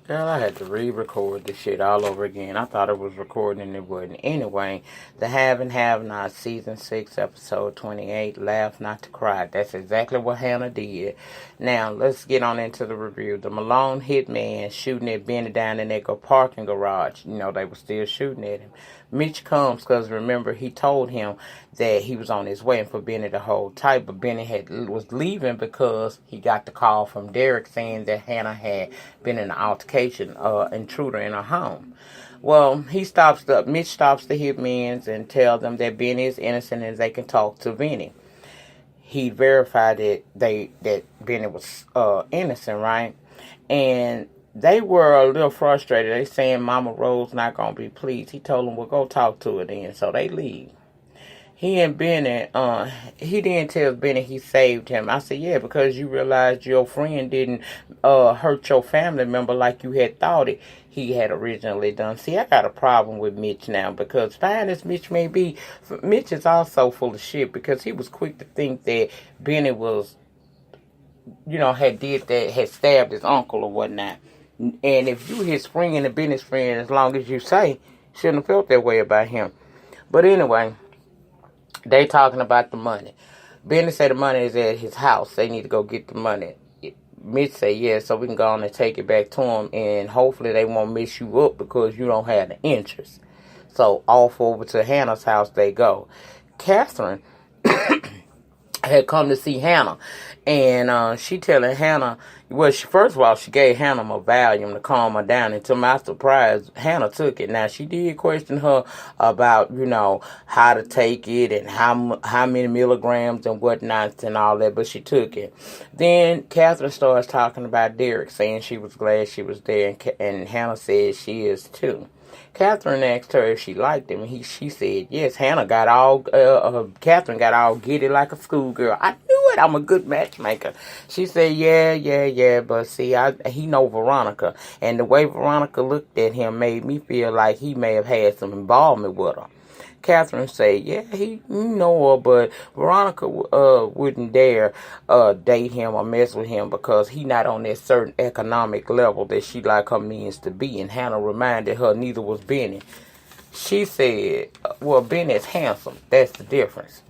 Girl, I had to re-record this shit all over again. I thought it was recording and it wasn't. Anyway, the Have and Have Not, Season 6, Episode 28, Laugh Not to Cry. That's exactly what Hannah did. Now, let's get on into the review. The Malone hitman shooting at Benny down in their parking garage. You know, they were still shooting at him. Mitch comes because, remember, he told him that he was on his way and for Benny to hold tight, but Benny was leaving because he got the call from Derek saying that Hannah had been in an altercation, intruder in her home. Well, Mitch stops the hitmen and tells them that Benny is innocent and they can talk to Benny. He verified that Benny was innocent, right? And they were a little frustrated. They saying Mama Rose not going to be pleased. He told them, well, go talk to her then. So they leave. He and Benny, he didn't tell Benny he saved him. I said, yeah, because you realized your friend didn't hurt your family member like you had thought he had originally done. See, I got a problem with Mitch now because fine as Mitch may be, Mitch is also full of shit because he was quick to think that Benny was, had stabbed his uncle or whatnot. And if you his friend and Benny's friend, as long as you say, shouldn't have felt that way about him. But anyway, they talking about the money. Benny said the money is at his house. They need to go get the money. Mitch said, yeah, so we can go on and take it back to him, and hopefully they won't mess you up because you don't have the interest. So off over to Hannah's house they go. Catherine had come to see Hannah, and she telling Hannah, well, first of all, she gave Hannah a Valium to calm her down, and to my surprise, Hannah took it. Now, she did question her about, how to take it and how many milligrams and whatnot and all that, but she took it. Then Catherine starts talking about Derek, saying she was glad she was there, and Hannah said she is too. Catherine asked her if she liked him, and she said yes. Catherine got all giddy like a schoolgirl. I knew it. I'm a good matchmaker. She said, yeah, but see, he know Veronica, and the way Veronica looked at him made me feel like he may have had some involvement with her. Catherine said, yeah, he know her, but Veronica wouldn't dare date him or mess with him because he not on that certain economic level that she like her means to be. And Hannah reminded her neither was Benny. She said, well, Benny's handsome. That's the difference.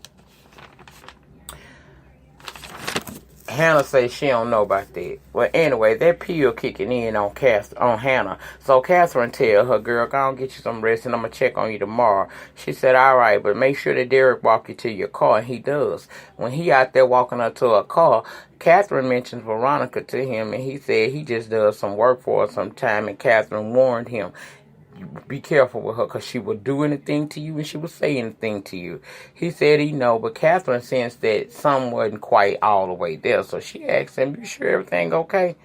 Hannah says she don't know about that. Well, anyway, that pill kicking in on Hannah. So Catherine tell her, girl, go on get you some rest and I'm going to check on you tomorrow. She said, all right, but make sure that Derek walk you to your car. And he does. When he out there walking her to a car, Catherine mentions Veronica to him, and he said he just does some work for her sometime, and Catherine warned him, be careful with her because she will do anything to you and she will say anything to you. He said he know, but Catherine sensed that some wasn't quite all the way there. So she asked him, you sure everything okay?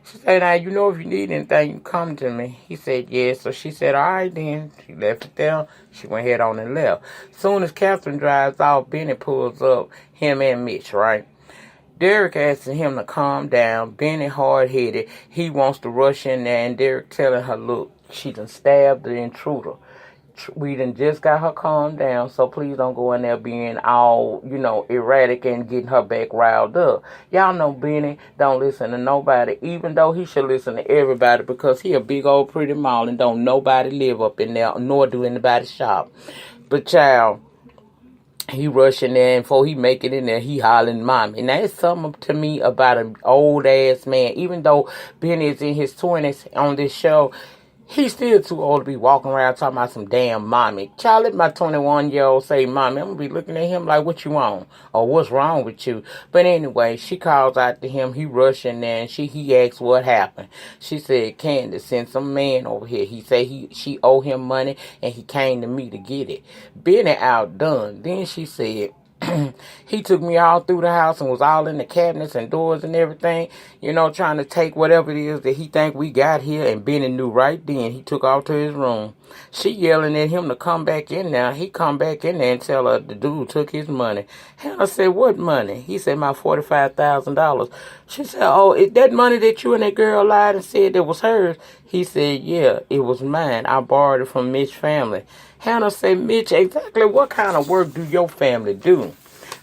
She said, now, if you need anything, you come to me. He said, yes. So she said, all right then. She left it there. She went head on and left. Soon as Catherine drives off, Benny pulls up, him and Mitch, right? Derek asking him to calm down. Benny hard-headed. He wants to rush in there, and Derek telling her, look, she done stabbed the intruder. We done just got her calmed down, so please don't go in there being all, erratic and getting her back riled up. Y'all know Benny don't listen to nobody, even though he should listen to everybody because he a big old pretty mall and don't nobody live up in there, nor do anybody shop. But child, he rushing there, and before he make it in there, he hollering mommy. And that's something to me about an old ass man. Even though Benny is in his 20s on this show, he's still too old to be walking around talking about some damn mommy. Child, let my 21-year-old say mommy. I'm going to be looking at him like, what you want? Or what's wrong with you? But anyway, she calls out to him. He rushing there, and he asks what happened. She said, Candace sent some man over here. He said she owe him money, and he came to me to get it. Benny outdone. Then she said, he took me all through the house and was all in the cabinets and doors and everything, trying to take whatever it is that he think we got here. And Benny knew right then. He took off to his room. She yelling at him to come back in there. He come back in there and tell her the dude took his money. Hannah said, what money? He said, my $45,000. She said, oh, is that money that you and that girl lied and said that was hers? He said, yeah, it was mine. I borrowed it from Mitch's family. Hannah said, Mitch, exactly what kind of work do your family do?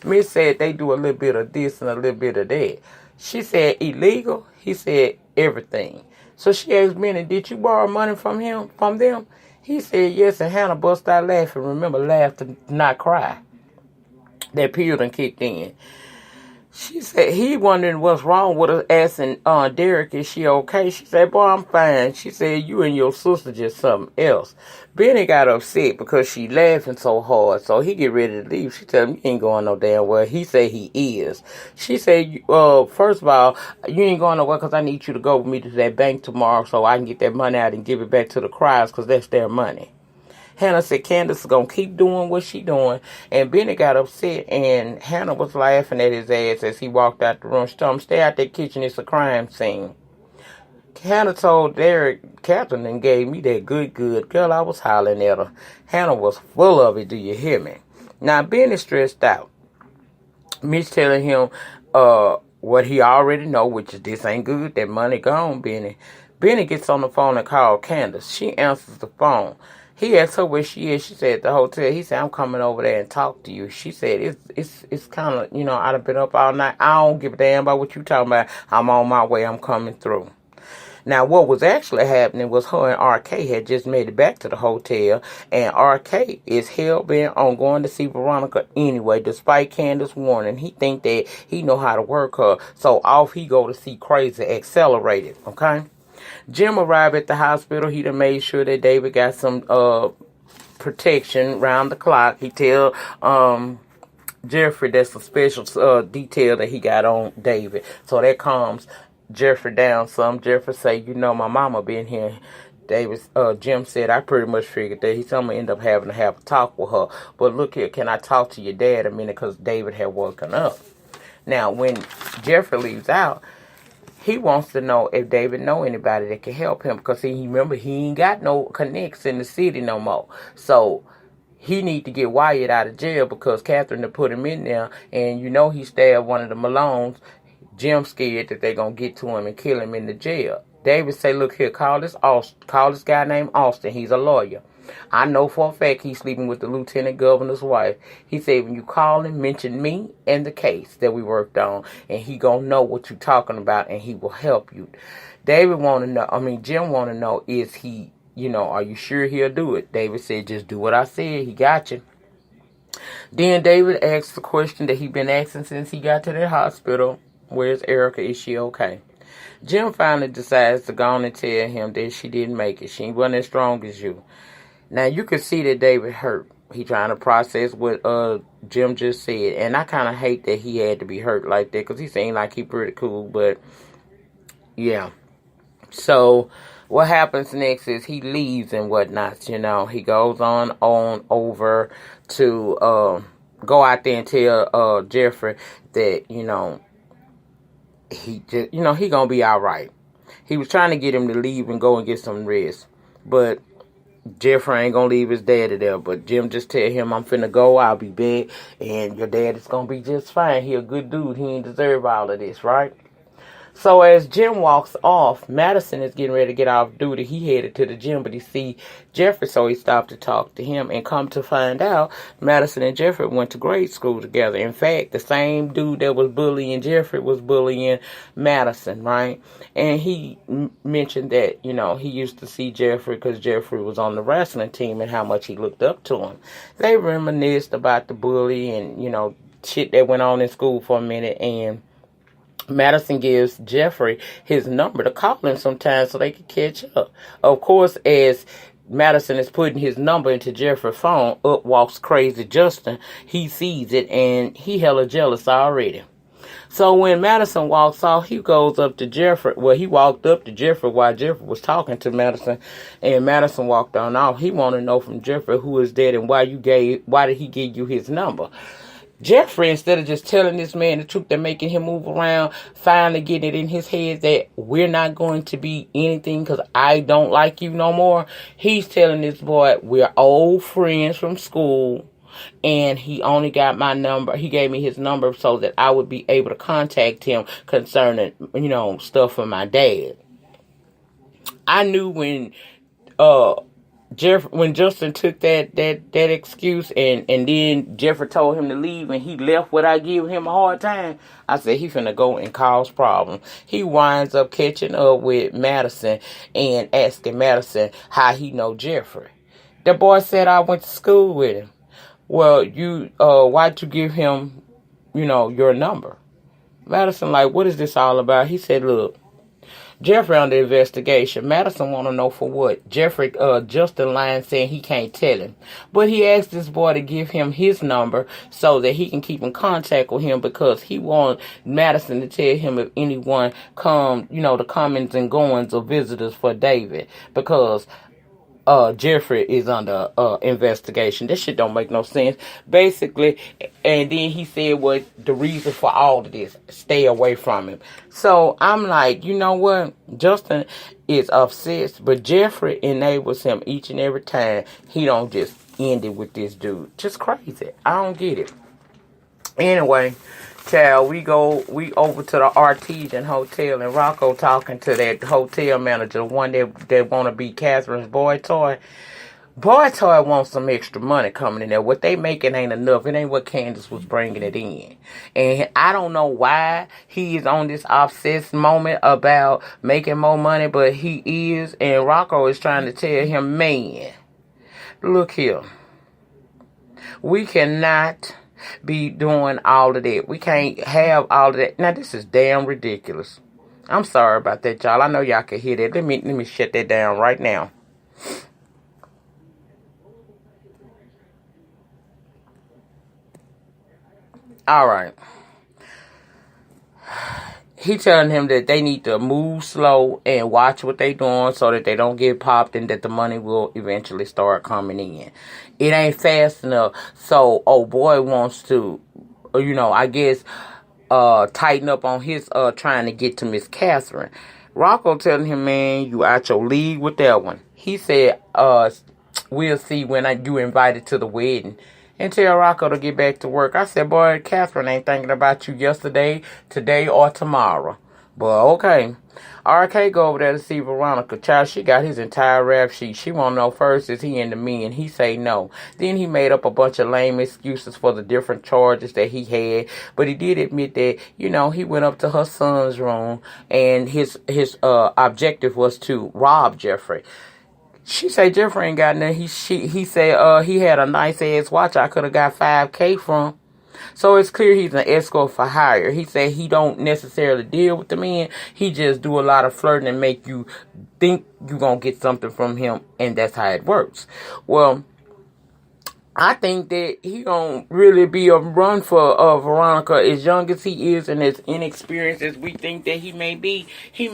Mitch said they do a little bit of this and a little bit of that. She said, illegal? He said, everything. So she asked Benny, did you borrow money from them? He said yes, and Hannah bust out laughing. Remember, laugh to not cry. That pill done kicked in. She said he wondering what's wrong with her, asking Derek, is she okay? She said, boy, I'm fine. She said, you and your sister just something else. Benny got upset because she laughing so hard, so he get ready to leave. She tell him, you ain't going no damn well. He said he is. She said, first of all, you ain't going nowhere because I need you to go with me to that bank tomorrow so I can get that money out and give it back to the Cries because that's their money. Hannah said Candace is going to keep doing what she doing. And Benny got upset, and Hannah was laughing at his ass as he walked out the room. She told him, stay out that kitchen. It's a crime scene. Hannah told Derek, Catherine and gave me that good. Girl, I was hollering at her. Hannah was full of it, do you hear me? Now, Benny stressed out. Mitch telling him what he already know, which is this ain't good. That money gone, Benny. Benny gets on the phone and calls Candace. She answers the phone. He asked her where she is. She said at the hotel. He said, I'm coming over there and talk to you. She said, it's kind of, I've been up all night. I don't give a damn about what you talking about. I'm on my way. I'm coming through. Now, what was actually happening was her and RK had just made it back to the hotel, and RK is hell-bent on going to see Veronica anyway, despite Candace's warning. He think that he know how to work her, so off he go to see Crazy Accelerated, okay? Jim arrived at the hospital. He done made sure that David got some protection round the clock. He tell Jeffrey that's a special detail that he got on David. So that calms Jeffrey down some. Jeffrey say, my mama been here. Jim said, I pretty much figured that. He said, I'm going to end up having to have a talk with her. But look here, can I talk to your dad a minute? Because David had woken up. Now, when Jeffrey leaves out, he wants to know if David know anybody that can help him. Because he ain't got no connects in the city no more. So he need to get Wyatt out of jail because Catherine to put him in there. And he stabbed one of the Malones. Jim scared that they're going to get to him and kill him in the jail. David say, look here, call this guy named Austin. He's a lawyer. I know for a fact he's sleeping with the lieutenant governor's wife. He said, when you call him, mention me and the case that we worked on, and he gonna know what you're talking about, and he will help you. Jim want to know, is he, are you sure he'll do it? David said, just do what I said. He got you. Then David asked the question that he been asking since he got to the hospital. Where's Erica? Is she okay? Jim finally decides to go on and tell him that she didn't make it. She wasn't as strong as you. Now, you can see that David hurt. He trying to process what Jim just said. And I kind of hate that he had to be hurt like that because he seemed like he pretty cool. But, yeah. So, what happens next is he leaves and whatnot, He goes on over to go out there and tell Jeffrey that, he just, he gonna be all right. He was trying to get him to leave and go and get some rest. But Jeffrey ain't gonna leave his daddy there. But Jim just tell him, I'm finna go, I'll be back, and your dad is gonna be just fine. He a good dude. He ain't deserve all of this, right? So as Jim walks off, Madison is getting ready to get off duty. He headed to the gym, but he see Jeffrey, so he stopped to talk to him. And come to find out, Madison and Jeffrey went to grade school together. In fact, the same dude that was bullying Jeffrey was bullying Madison, right? And he mentioned that, he used to see Jeffrey because Jeffrey was on the wrestling team and how much he looked up to him. They reminisced about the bully and, shit that went on in school for a minute, and Madison gives Jeffrey his number to call him sometimes so they can catch up. Of course, as Madison is putting his number into Jeffrey's phone, up walks Crazy Justin. He sees it, and he hella jealous already. So when Madison walks off, he goes up to Jeffrey. Well, he walked up to Jeffrey while Jeffrey was talking to Madison, and Madison walked on off. He wanted to know from Jeffrey who is that and why did he give you his number? Jeffrey, instead of just telling this man the truth and making him move around, finally getting it in his head that we're not going to be anything because I don't like you no more, he's telling this boy we're old friends from school and he only got my number. He gave me his number so that I would be able to contact him concerning, stuff for my dad. I knew when when Justin took that excuse and then Jeffrey told him to leave and he left without giving him a hard time, I said he finna go and cause problems. He winds up catching up with Madison and asking Madison how he know Jeffrey. The boy said, I went to school with him. Well, why'd you give him, your number? Madison like, what is this all about? He said, look, Jeffrey under investigation. Madison want to know for what. Jeffrey, Justin lying saying he can't tell him. But he asked this boy to give him his number so that he can keep in contact with him because he want Madison to tell him if anyone the comings and goings of visitors for David. Because Jeffrey is under investigation. This shit don't make no sense. Basically, and then he said what the reason for all of this. Stay away from him. So I'm like, you know what? Justin is obsessed, but Jeffrey enables him each and every time. He don't just end it with this dude. Just crazy. I don't get it. Anyway, child, we over to the Artesian Hotel and Rocco talking to that hotel manager, the one that want to be Catherine's boy toy. Boy toy wants some extra money coming in there. What they making ain't enough. It ain't what Candace was bringing it in. And I don't know why he is on this obsessed moment about making more money, but he is. And Rocco is trying to tell him, man, look here. We cannot be doing all of that. We can't have all of that. Now, this is damn ridiculous. I'm sorry about that, y'all. I know y'all can hear that. Let me shut that down right now. All right. He telling him that they need to move slow and watch what they doing so that they don't get popped and that the money will eventually start coming in. It ain't fast enough. So, boy wants to, I guess, tighten up on his trying to get to Miss Catherine. Rocco telling him, man, you out your league with that one. He said, we'll see when you invited to the wedding. And tell Rocco to get back to work. I said, boy, Catherine ain't thinking about you yesterday, today, or tomorrow. But okay. RK go over there to see Veronica. Child, she got his entire rap sheet. She want to know first, is he into me? And he say no. Then he made up a bunch of lame excuses for the different charges that he had. But he did admit that, he went up to her son's room. And his objective was to rob Jeffrey. She say Jeffrey ain't got nothing. He said he had a nice ass watch I could have got $5,000 from. So it's clear he's an escort for hire. He said he don't necessarily deal with the men. He just do a lot of flirting and make you think you gonna get something from him, and that's how it works. Well, I think that he gonna really be a run for Veronica. As young as he is and as inexperienced as we think that he may be give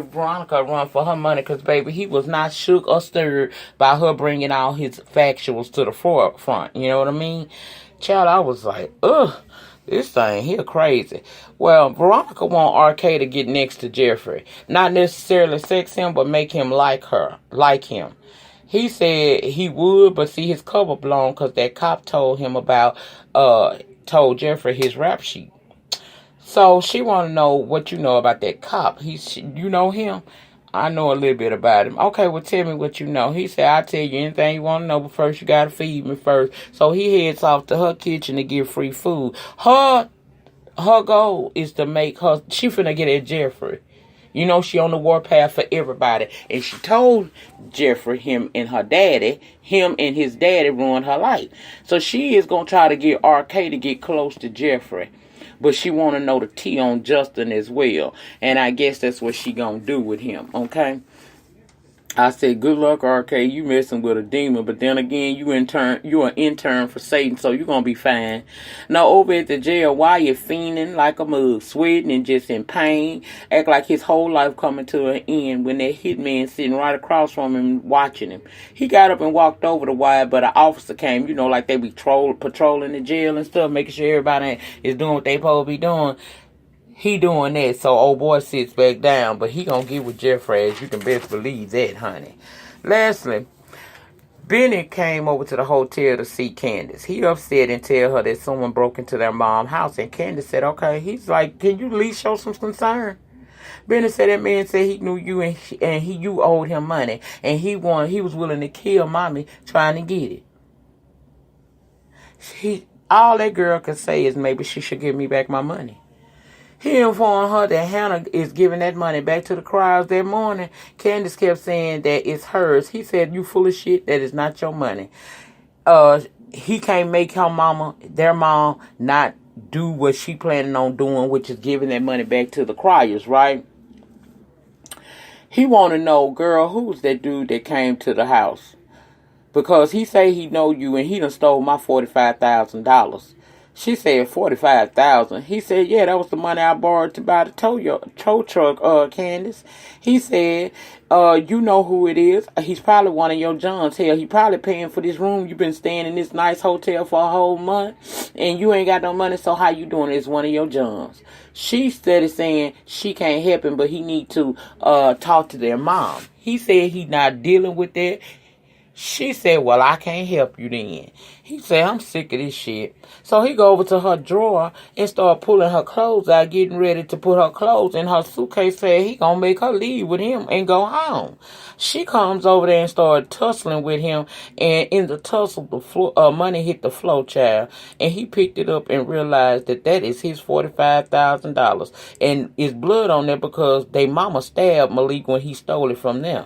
Veronica a run for her money. Because, baby, he was not shook or stirred by her bringing all his factuals to the forefront. You know what I mean? Child, I was like, ugh. This thing here crazy. Well, Veronica want RK to get next to Jeffrey. Not necessarily sex him, but make him like him. He said he would, but see his cover blown because that cop told Jeffrey his rap sheet. So she want to know what you know about that cop. You know him? I know a little bit about him. Okay, well, tell me what you know. He said, I'll tell you anything you want to know, but first you got to feed me first. So he heads off to her kitchen to get free food. Her goal is to make her, she finna get at Jeffrey. She on the warpath for everybody. And she told Jeffrey, him and his daddy ruined her life. So she is going to try to get RK to get close to Jeffrey. But she want to know the tea on Justin as well. And I guess that's what she going to do with him. Okay? I said, good luck, RK. You messing with a demon. But then again, you're an intern for Satan, so you're going to be fine. Now, over at the jail, why you fiending like a mug, sweating and just in pain, act like his whole life coming to an end when that hitman sitting right across from him watching him. He got up and walked over to Wyatt, but an officer came, like they be patrolling the jail and stuff, making sure everybody is doing what they supposed to be doing. He doing that, so old boy sits back down, but he gonna get with Jeffrey, as you can best believe that, honey. Lastly, Benny came over to the hotel to see Candace. He upset and tell her that someone broke into their mom's house, and Candace said, okay. He's like, can you at least show some concern? Benny said that man said he knew you and you owed him money. And he was willing to kill mommy trying to get it. All that girl could say is maybe she should give me back my money. He informed her that Hannah is giving that money back to the Cryers that morning. Candace kept saying that it's hers. He said, you full of shit, that is not your money. He can't make their mom, not do what she planning on doing, which is giving that money back to the Cryers, right? He want to know, girl, who's that dude that came to the house? Because he say he know you and he done stole my $45,000. She said $45,000. He said, yeah, that was the money I borrowed to buy the tow truck, Candace. He said, you know who it is. He's probably one of your Johns. Hell, he probably paying for this room. You've been staying in this nice hotel for a whole month and you ain't got no money, so how you doing? It's one of your Johns. She started saying she can't help him, but he need to talk to their mom. He said he not dealing with that. She said, well, I can't help you then. He said, I'm sick of this shit. So he go over to her drawer and start pulling her clothes out, getting ready to put her clothes in her suitcase. Said he gonna make her leave with him and go home. She comes over there and start tussling with him. And in the tussle, the money hit the floor, child. And he picked it up and realized that is his $45,000. And it's blood on there because they mama stabbed Malik when he stole it from them.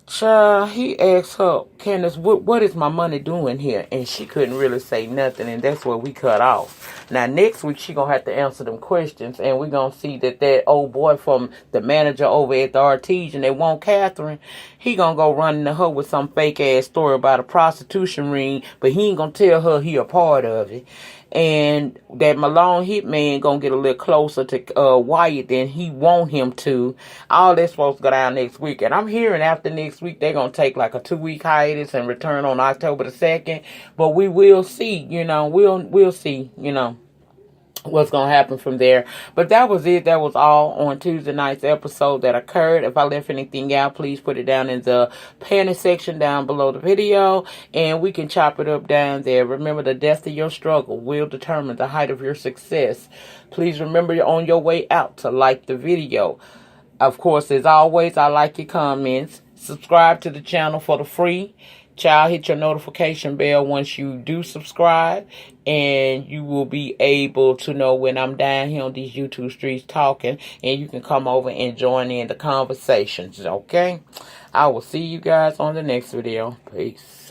Child, he asked her, Candace, what is my money doing here? And she couldn't really say nothing, and that's where we cut off. Now, next week, she going to have to answer them questions, and we're going to see that old boy from the manager over at the Artesian that want Catherine, he going to go running to her with some fake-ass story about a prostitution ring, but he ain't going to tell her he a part of it. And that Malone hitman gonna get a little closer to Wyatt than he want him to. All that's supposed to go down next week. And I'm hearing after next week they're gonna take like a 2-week hiatus and return on October the 2nd. But we will see, we'll see, what's going to happen from there. But that was it. That was all on Tuesday night's episode that occurred. If I left anything out, please put it down in the panic section down below the video, and we can chop it up down there. Remember, the depth of your struggle will determine the height of your success. Please remember on your way out to like the video. Of course, as always, I like your comments. Subscribe to the channel for the free. Child, hit your notification bell once you do subscribe, and you will be able to know when I'm down here on these YouTube streets talking, and you can come over and join in the conversations, okay? I will see you guys on the next video. Peace.